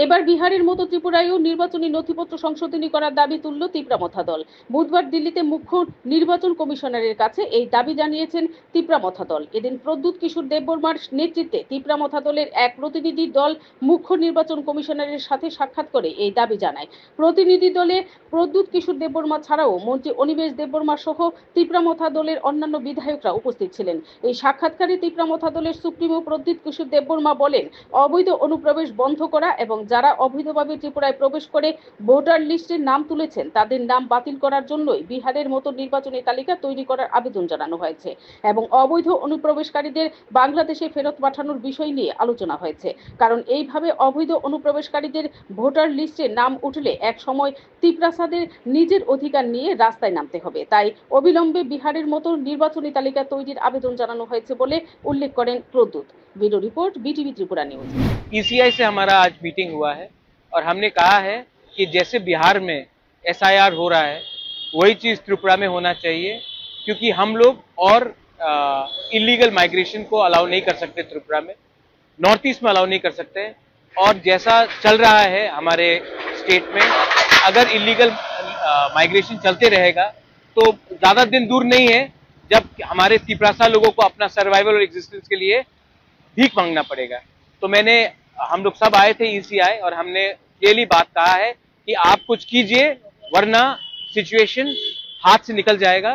এবার বিহারের মতো ত্রিপুরায়ও নির্বাচনী নথিপত্র সংশোধনী করার দাবি তুলল তিপ্রামথা দল। বুধবার দিল্লিতে মুখ্য নির্বাচন কমিশনারের কাছে এই দাবি জানিয়েছেন তিপ্রামথা দল। এদিন প্রদ্যুৎ কিশোর দেববর্মার নেতৃত্বে তিপ্রামথা দলের এক প্রতিনিধি দল মুখ্য নির্বাচন কমিশনারের সাথে সাক্ষাৎ করে এই দাবি জানায়। প্রতিনিধি দলে প্রদ্যুৎ কিশোর দেববর্মা ছাড়াও মন্ত্রী অনিমেষ দেববর্মা সহ তিপ্রামথা দলের অন্যান্য বিধায়করা উপস্থিত ছিলেন। এই সাক্ষাৎকারে তিপ্রামথা দলের সুপ্রিমো প্রদ্যুৎ কিশোর দেববর্মা বলেন, অবৈধ অনুপ্রবেশ বন্ধ করা এবং যারা অবৈধভাবে ত্রিপুরায় প্রবেশ করে ভোটার লিস্টে নাম তুলেছেন তাদের নাম বাতিল করার জন্যই বিহারের মতো নির্বাচনী তালিকা তৈরি করার আবেদন জানানো হয়েছে এবং অবৈধ অনুপ্রবেশকারীদের বাংলাদেশে ফেরত পাঠানোর বিষয় নিয়ে আলোচনা হয়েছে। কারণ এইভাবে অবৈধ অনুপ্রবেশকারীদের ভোটার লিস্টে নাম উঠলে এক সময় তিপ্রাসাদের নিজের অধিকার নিয়ে রাস্তায় নামতে হবে। তাই অবিলম্বে বিহারের মতো নির্বাচনী তালিকা তৈরির আবেদন জানানো হয়েছে বলে উল্লেখ করেন Pradyot. Bureau report BTV Tripura news. ECI से हमारा आज मीटिंग हुआ है और हमने कहा है कि जैसे बिहार में एसआईआर हो रहा है वही चीज़ त्रिपुरा में होना चाहिए, क्योंकि हम लोग और इलीगल माइग्रेशन को अलाउ नहीं कर सकते त्रिपुरा में, नॉर्थ ईस्ट में अलाउ नहीं कर सकते। और जैसा चल रहा है हमारे स्टेट में, अगर इलीगल माइग्रेशन चलते रहेगा तो ज़्यादा दिन दूर नहीं है जब हमारे तिपरासा लोगों को अपना सर्वाइवल और एग्जिस्टेंस के लिए भीख मांगना पड़ेगा। तो हम लोग सब आए थे ईसीआई और हमने क्लियरली बात कहा है कि आप कुछ कीजिए वरना सिचुएशन हाथ से निकल जाएगा।